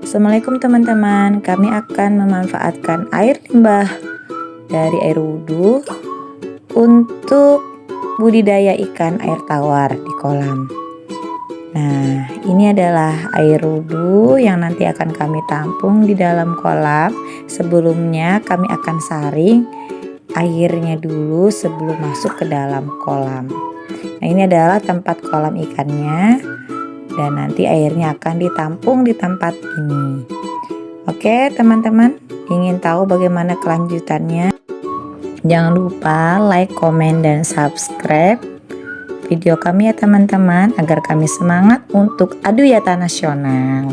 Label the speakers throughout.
Speaker 1: Assalamualaikum teman-teman, kami akan memanfaatkan air limbah dari air wudhu untuk budidaya ikan air tawar di kolam. Nah, ini adalah air wudhu yang nanti akan kami tampung di dalam kolam. Sebelumnya kami akan saring airnya dulu sebelum masuk ke dalam kolam. Nah, ini adalah tempat kolam ikannya. Dan nanti airnya akan ditampung di tempat ini. Oke teman-teman, ingin tahu bagaimana kelanjutannya? Jangan lupa like, komen, dan subscribe video kami ya teman-teman, agar kami semangat untuk adu yata nasional.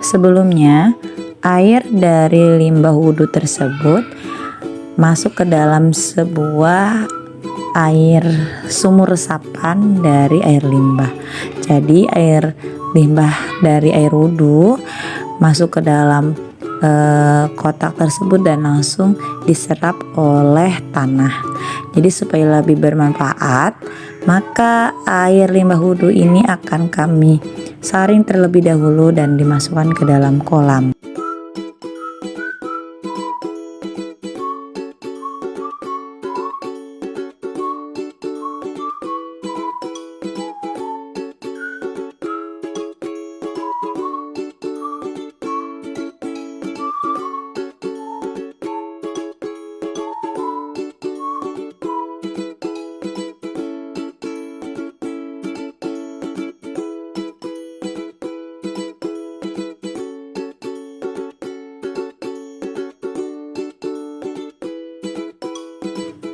Speaker 1: Sebelumnya, air dari limbah wudhu tersebut masuk ke dalam sebuah air sumur resapan dari air limbah. Jadi air limbah dari air wudhu masuk ke dalam kotak tersebut dan langsung diserap oleh tanah. Jadi supaya lebih bermanfaat, maka air limbah wudhu ini akan kami saring terlebih dahulu dan dimasukkan ke dalam kolam.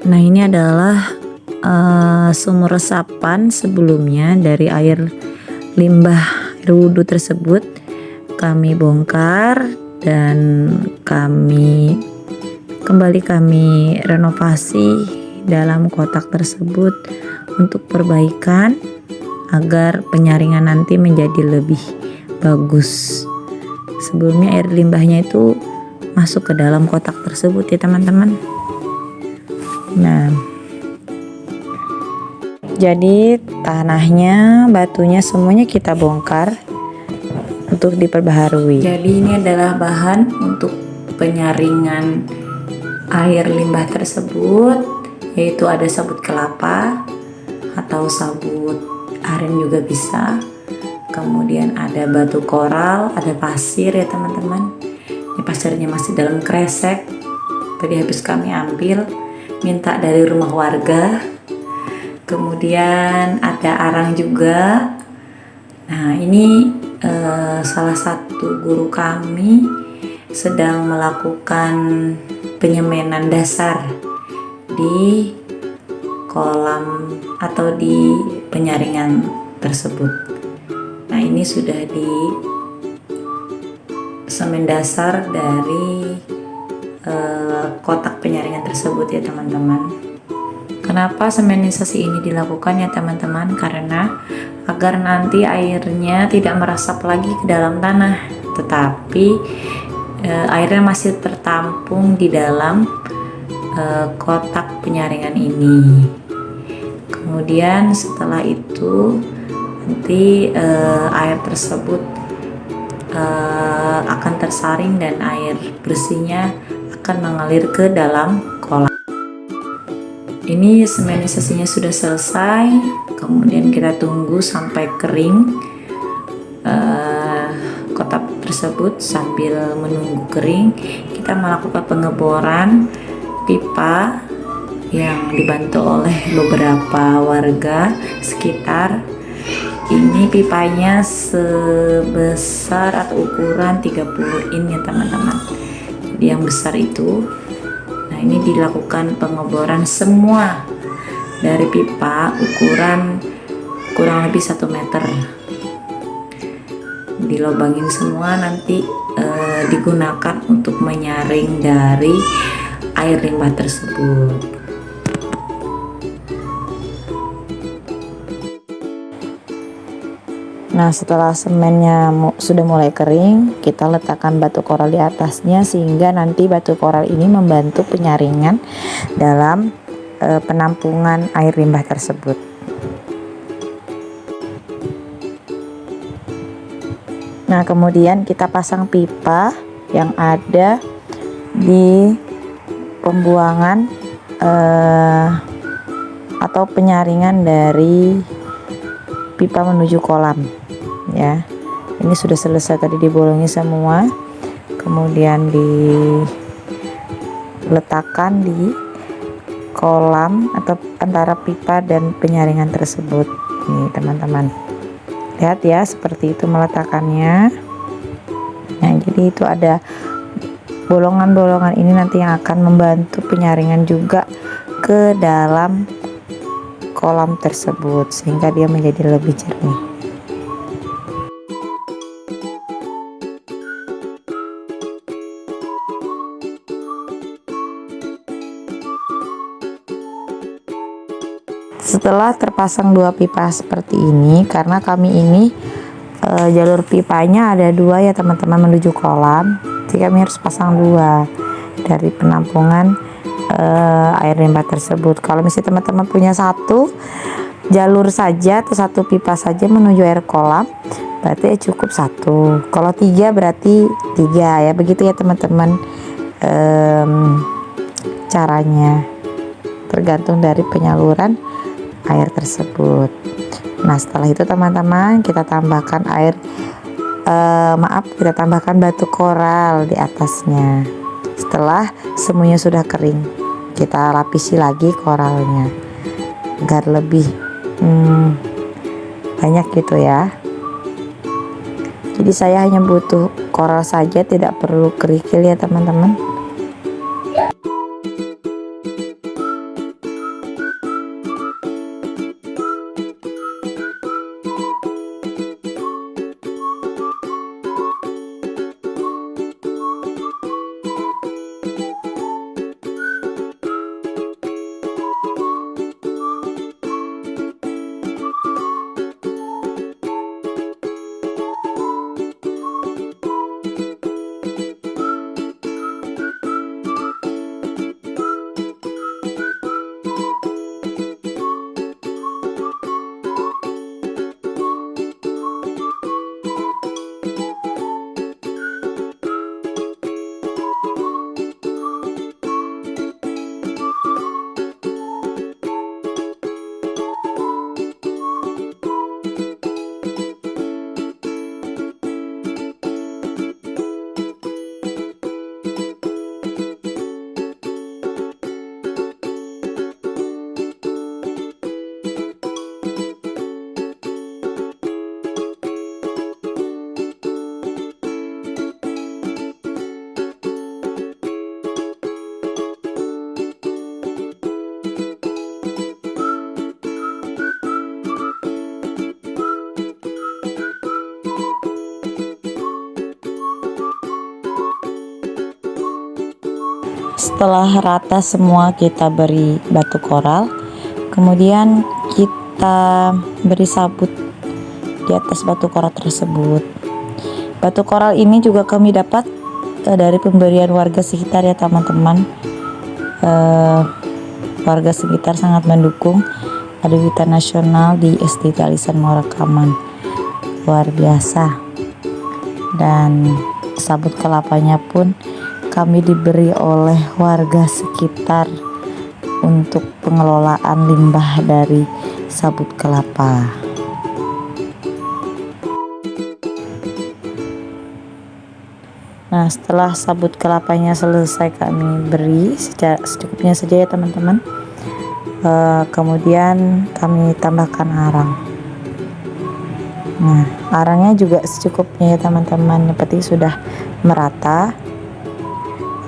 Speaker 1: Nah, ini adalah sumur resapan sebelumnya dari air limbah air wudhu tersebut. Kami bongkar dan kami renovasi dalam kotak tersebut untuk perbaikan agar penyaringan nanti menjadi lebih bagus. Sebelumnya air limbahnya itu masuk ke dalam kotak tersebut ya teman-teman. Nah, jadi tanahnya, batunya semuanya kita bongkar untuk diperbaharui. Jadi ini adalah bahan untuk penyaringan air limbah tersebut, yaitu ada sabut kelapa atau sabut aren juga bisa. Kemudian ada batu koral, ada pasir ya teman-teman. Ini pasirnya masih dalam kresek. Tadi habis kami ambil, minta dari rumah warga. Kemudian ada arang juga. Nah, ini salah satu guru kami sedang melakukan penyemenan dasar di kolam atau di penyaringan tersebut. Nah, ini sudah di semen dasar dari kotak penyaringan tersebut ya teman-teman. Kenapa semenisasi ini dilakukan ya teman-teman? Karena agar nanti airnya tidak meresap lagi ke dalam tanah, tetapi airnya masih tertampung di dalam kotak penyaringan ini. Kemudian setelah itu nanti air tersebut akan tersaring dan air bersihnya akan mengalir ke dalam kolam. Ini semenisasinya sudah selesai, kemudian kita tunggu sampai kering kotak tersebut. Sambil menunggu kering, kita melakukan pengeboran pipa yang dibantu oleh beberapa warga sekitar. Ini pipanya sebesar atau ukuran 30 in ya teman-teman. Jadi yang besar itu. Nah, ini dilakukan pengeboran semua dari pipa ukuran kurang lebih 1 meter. Dilobangin semua, nanti digunakan untuk menyaring dari air limbah tersebut. Nah, setelah semennya sudah mulai kering, kita letakkan batu koral di atasnya sehingga nanti batu koral ini membantu penyaringan dalam penampungan air limbah tersebut. Nah, kemudian kita pasang pipa yang ada di pembuangan atau penyaringan dari pipa menuju kolam ya. Ini sudah selesai tadi dibolongi semua, kemudian diletakkan di kolam atau antara pipa dan penyaringan tersebut. Nih teman-teman, lihat ya, seperti itu meletakkannya. Nah, jadi itu ada bolongan-bolongan ini nanti yang akan membantu penyaringan juga ke dalam kolam tersebut sehingga dia menjadi lebih jernih. Setelah terpasang dua pipa seperti ini, karena kami ini jalur pipanya ada dua ya teman-teman menuju kolam, jadi kami harus pasang dua dari penampungan air limbah tersebut. Kalau misalnya teman-teman punya satu jalur saja atau satu pipa saja menuju air kolam, berarti cukup satu. Kalau tiga berarti tiga ya, begitu ya teman-teman. Caranya tergantung dari penyaluran air tersebut. Nah, setelah itu teman-teman kita tambahkan kita tambahkan batu koral di atasnya. Setelah semuanya sudah kering, kita lapisi lagi koralnya agar lebih banyak gitu ya. Jadi saya hanya butuh koral saja, tidak perlu kerikil ya teman-teman. Setelah rata semua kita beri batu koral, kemudian kita beri sabut di atas batu koral tersebut. Batu koral ini juga kami dapat dari pemberian warga sekitar ya teman-teman. Warga sekitar sangat mendukung Adiwita Nasional di SD Talisan Morakaman, luar biasa. Dan sabut kelapanya pun kami diberi oleh warga sekitar untuk pengelolaan limbah dari sabut kelapa. Nah, setelah sabut kelapanya selesai kami beri secukupnya saja ya teman-teman. Kemudian kami tambahkan arang. Nah, arangnya juga secukupnya ya teman-teman, yang penting sudah merata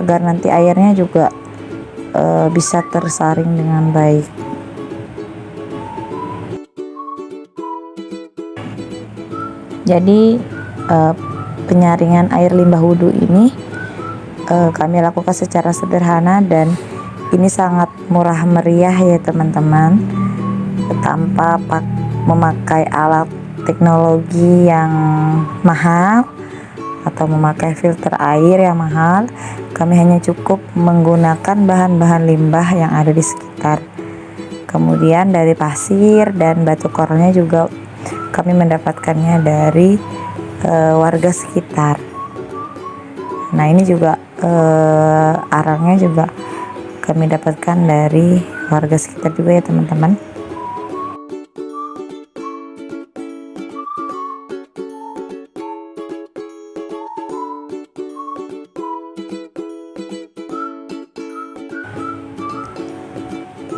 Speaker 1: agar nanti airnya juga bisa tersaring dengan baik. Jadi penyaringan air limbah wudhu ini kami lakukan secara sederhana dan ini sangat murah meriah ya teman-teman, tanpa memakai alat teknologi yang mahal atau memakai filter air yang mahal. Kami hanya cukup menggunakan bahan-bahan limbah yang ada di sekitar. Kemudian dari pasir dan batu koralnya juga kami mendapatkannya dari warga sekitar. Nah, ini juga arangnya juga kami dapatkan dari warga sekitar juga ya teman-teman.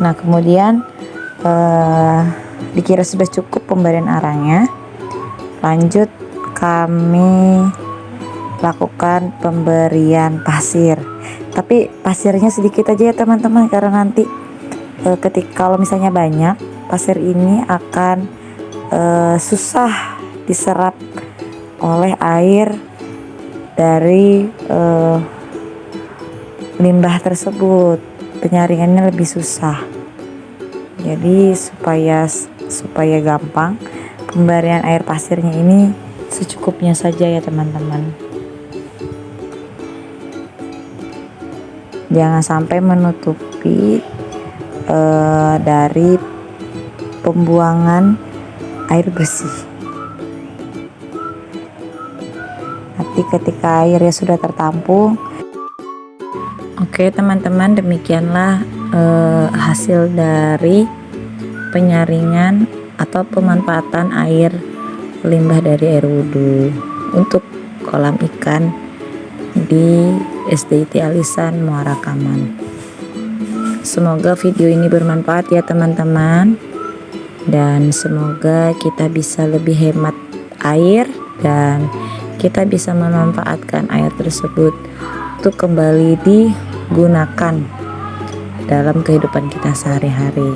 Speaker 1: Nah, kemudian dikira sudah cukup pemberian arangnya. Lanjut kami lakukan pemberian pasir. Tapi pasirnya sedikit aja ya teman-teman, karena nanti kalau misalnya banyak, pasir ini akan susah diserap oleh air dari limbah tersebut. Penyaringannya lebih susah. Jadi supaya gampang, pemberian air pasirnya ini secukupnya saja ya teman-teman. Jangan sampai menutupi dari pembuangan air bersih. Nanti ketika airnya sudah tertampung, oke teman-teman, demikianlah hasil dari penyaringan atau pemanfaatan air limbah dari air wudhu untuk kolam ikan di SDIT Alisan Muara Kaman. Semoga video ini bermanfaat ya teman-teman, dan semoga kita bisa lebih hemat air dan kita bisa memanfaatkan air tersebut untuk kembali digunakan dalam kehidupan kita sehari-hari.